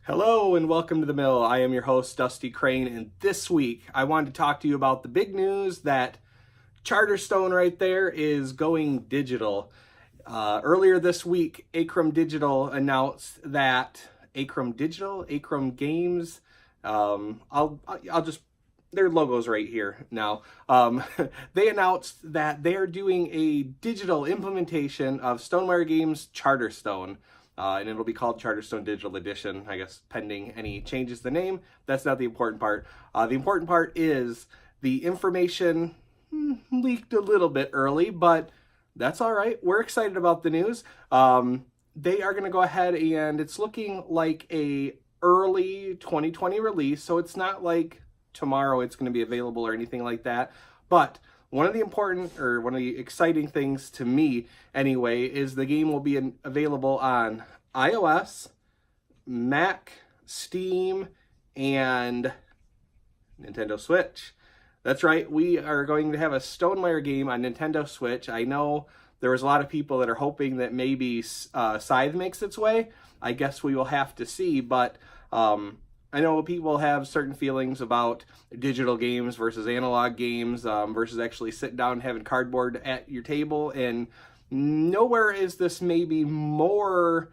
Hello and welcome to the Mill. I am your host, Dusty Crane, and this week I wanted to talk to you about the big news that Charterstone right there is going digital. Earlier this week, Acrom Digital announced that Acrom Games. I'll just their logo's right here now. They announced that they are doing a digital implementation of Stonemaier Games Charterstone. And it'll be called Charterstone Digital Edition, I guess, pending any changes to the name. That's not the important part. The important part is the information leaked a little bit early, but that's all right. We're excited about the news. They are going to go ahead and it's looking like a early 2020 release, so it's not like tomorrow it's going to be available or anything like that. But one of the exciting things to me anyway is the game will be available on iOS, Mac, Steam, and Nintendo Switch. That's right, we are going to have a Stonemaier game on Nintendo Switch. I know there was a lot of people that are hoping that maybe Scythe makes its way. I guess we will have to see, but I know people have certain feelings about digital games versus analog games versus actually sitting down and having cardboard at your table. And nowhere is this maybe more,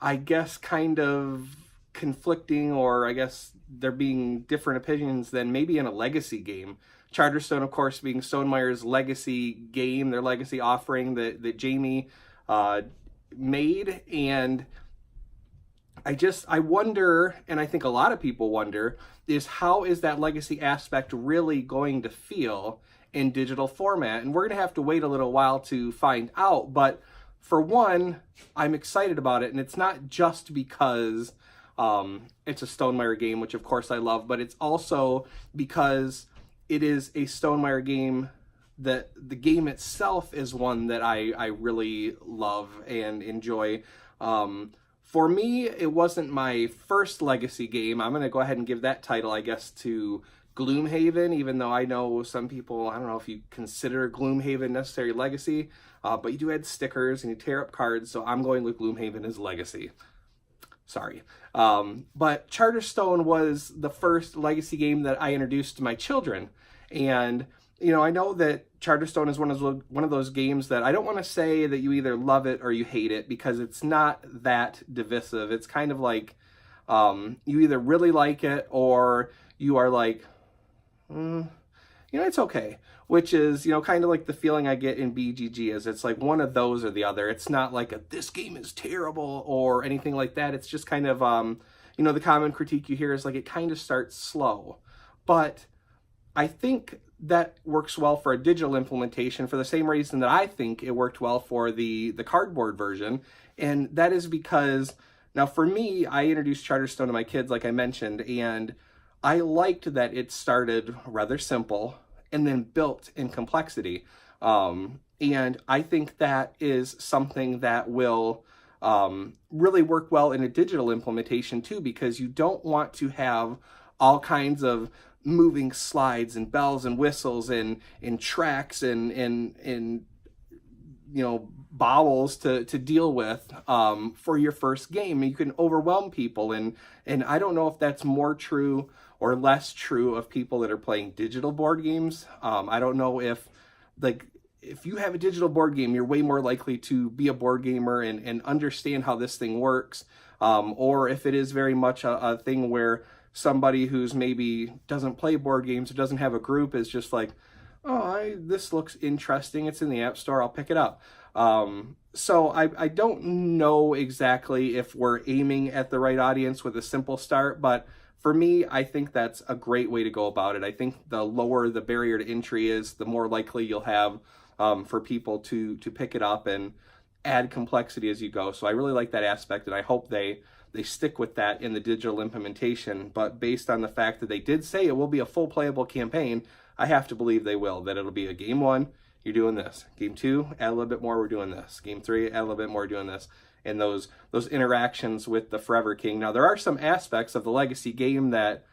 I guess, kind of conflicting, or I guess there being different opinions than maybe in a legacy game. Charterstone, of course, being Stonemaier's legacy game, their legacy offering that Jamie made. And I wonder, and I think a lot of people wonder, is how is that legacy aspect really going to feel in digital format? And we're going to have to wait a little while to find out. But for one, I'm excited about it. And it's not just because it's a Stonemaier game, which of course I love, but it's also because it is a Stonemaier game that the game itself is one that I really love and enjoy. For me, it wasn't my first legacy game. I'm going to go ahead and give that title, I guess, to Gloomhaven, even though I know some people, I don't know if you consider Gloomhaven necessary legacy, but you do add stickers and you tear up cards, so I'm going with Gloomhaven as legacy. Sorry. But Charterstone was the first legacy game that I introduced to my children. And you know, I know that Charterstone is one of those games that I don't want to say that you either love it or you hate it, because it's not that divisive. It's kind of like you either really like it or you are like, it's okay. Which is, kind of like the feeling I get in BGG is it's like one of those or the other. It's not like this game is terrible or anything like that. It's just kind of, the common critique you hear is like it kind of starts slow. But I think that works well for a digital implementation for the same reason that I think it worked well for the cardboard version. And that is because, now for me, I introduced Charterstone to my kids, like I mentioned, and I liked that it started rather simple and then built in complexity. And I think that is something that will really work well in a digital implementation too, because you don't want to have all kinds of moving slides and bells and whistles and tracks and bowels to deal with for your first game. You can overwhelm people, and I don't know if that's more true or less true of people that are playing digital board games. I don't know if you have a digital board game, you're way more likely to be a board gamer and understand how this thing works, or if it is very much a thing where somebody who's maybe doesn't play board games or doesn't have a group is just like, this looks interesting, it's in the App Store, I'll pick it up. So I don't know exactly if we're aiming at the right audience with a simple start, but for me, I think that's a great way to go about it. I think the lower the barrier to entry is, the more likely you'll have for people to pick it up and add complexity as you go. So I really like that aspect, and I hope they stick with that in the digital implementation. But based on the fact that they did say it will be a full playable campaign, I have to believe they will, that it'll be a game 1, you're doing this. Game 2, add a little bit more, we're doing this. Game 3, add a little bit more, doing this. And those interactions with the Forever King. Now, there are some aspects of the legacy game that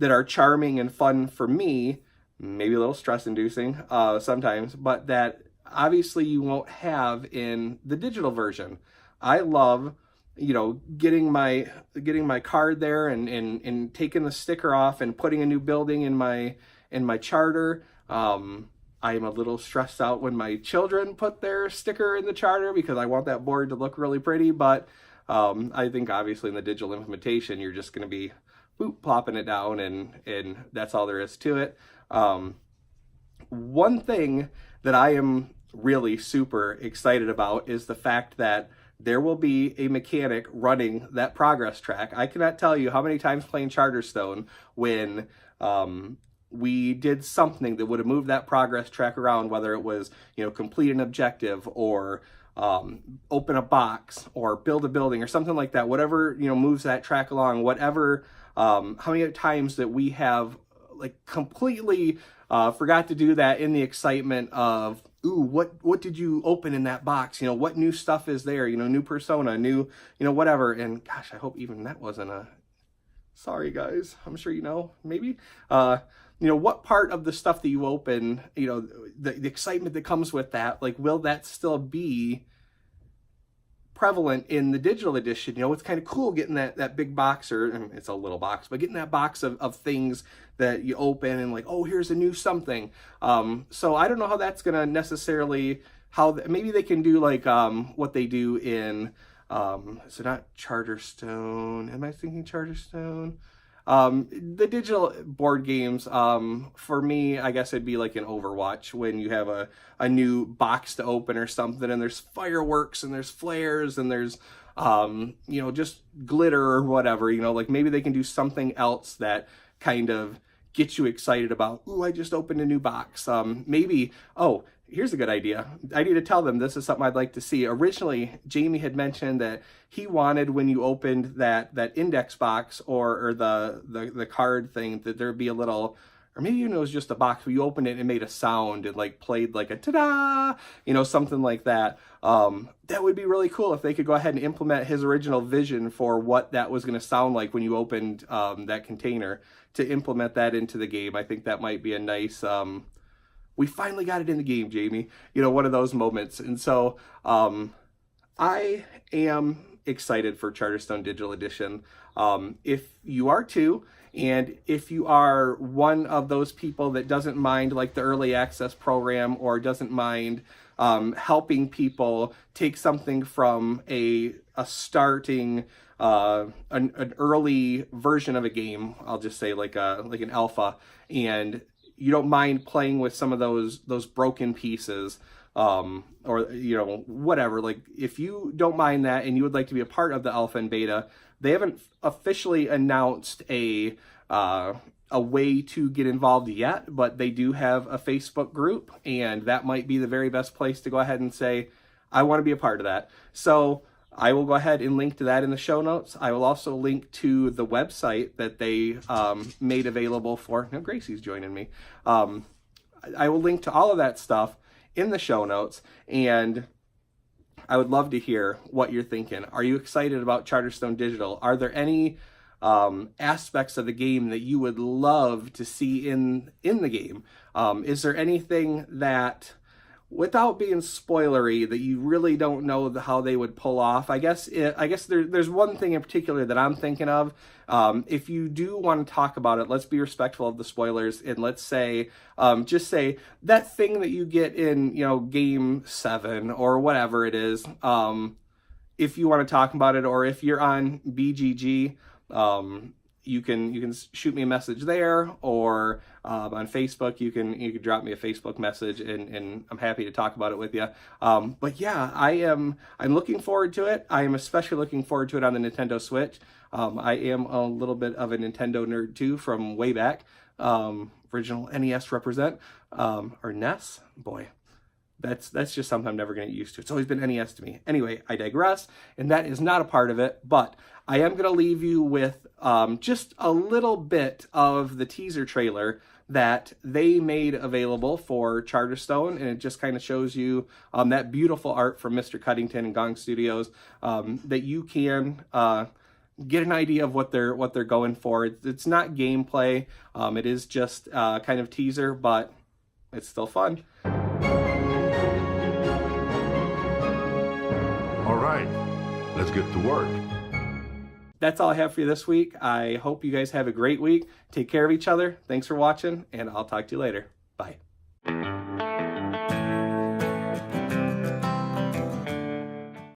are charming and fun for me, maybe a little stress-inducing sometimes, but that obviously you won't have in the digital version. I love, getting my card there and taking the sticker off and putting a new building in my charter. I'm a little stressed out when my children put their sticker in the charter because I want that board to look really pretty, but I think obviously in the digital implementation, you're just going to be plopping it down and that's all there is to it. One thing that I am really super excited about is the fact that there will be a mechanic running that progress track. I cannot tell you how many times playing Charterstone when we did something that would have moved that progress track around, whether it was, complete an objective or open a box or build a building or something like that, whatever, moves that track along, whatever, how many times that we have completely forgot to do that in the excitement of, ooh, what did you open in that box? What new stuff is there? New persona, new, whatever. And gosh, I hope even that wasn't sorry guys, I'm sure maybe. What part of the stuff that you open, the excitement that comes with that, will that still be prevalent in the digital edition? It's kind of cool getting that big box, or it's a little box, but getting that box of things that you open and oh, here's a new something. So I don't know how that's going to necessarily, maybe they can do what they do in, so not Charterstone. Am I thinking Charterstone? The digital board games, for me, I guess it'd be like an Overwatch when you have a new box to open or something, and there's fireworks and there's flares and there's, just glitter or whatever, maybe they can do something else that kind of gets you excited about, ooh, I just opened a new box. Maybe, oh, here's a good idea. I need to tell them this is something I'd like to see. Originally, Jamie had mentioned that he wanted when you opened that index box or the card thing that there'd be a little, or maybe it was just a box where you opened it and it made a sound and played a ta-da, something like that. That would be really cool if they could go ahead and implement his original vision for what that was going to sound like when you opened that container, to implement that into the game. I think that might be a nice, we finally got it in the game, Jamie. One of those moments. And so I am excited for Charterstone Digital Edition. If you are too, and if you are one of those people that doesn't mind the early access program, or doesn't mind helping people take something from a starting an early version of a game, I'll just say like an alpha, and you don't mind playing with some of those broken pieces, or whatever, if you don't mind that and you would like to be a part of the alpha and beta, they haven't officially announced a way to get involved yet, but they do have a Facebook group, and that might be the very best place to go ahead and say, I want to be a part of that. So I will go ahead and link to that in the show notes. I will also link to the website that they made available for, now Gracie's joining me. I will link to all of that stuff in the show notes, and I would love to hear what you're thinking. Are you excited about Charterstone Digital? Are there any aspects of the game that you would love to see in the game? Is there anything that, without being spoilery, that you really don't know how they would pull off? I guess there's one thing in particular that I'm thinking of. If you do want to talk about it, let's be respectful of the spoilers, and let's say, just say that thing that you get in, game 7 or whatever it is. If you want to talk about it, or if you're on BGG, you can shoot me a message there, or on Facebook you can drop me a Facebook message, and I'm happy to talk about it with you. But yeah, I'm looking forward to it. I am especially looking forward to it on the Nintendo Switch. I am a little bit of a Nintendo nerd too, from way back. Original NES represent, or NES, boy. That's just something I'm never going to get used to. It's always been NES to me. Anyway, I digress, and that is not a part of it, but I am going to leave you with just a little bit of the teaser trailer that they made available for Charterstone, and it just kind of shows you that beautiful art from Mr. Cuddington and Gong Studios, that you can get an idea of what they're going for. It's not gameplay. It is just kind of teaser, but it's still fun. All right, let's let's get to work. That's all I have for you this week. I hope you guys have a great week. Take care of each other. Thanks for watching, and I'll talk to you later. Bye.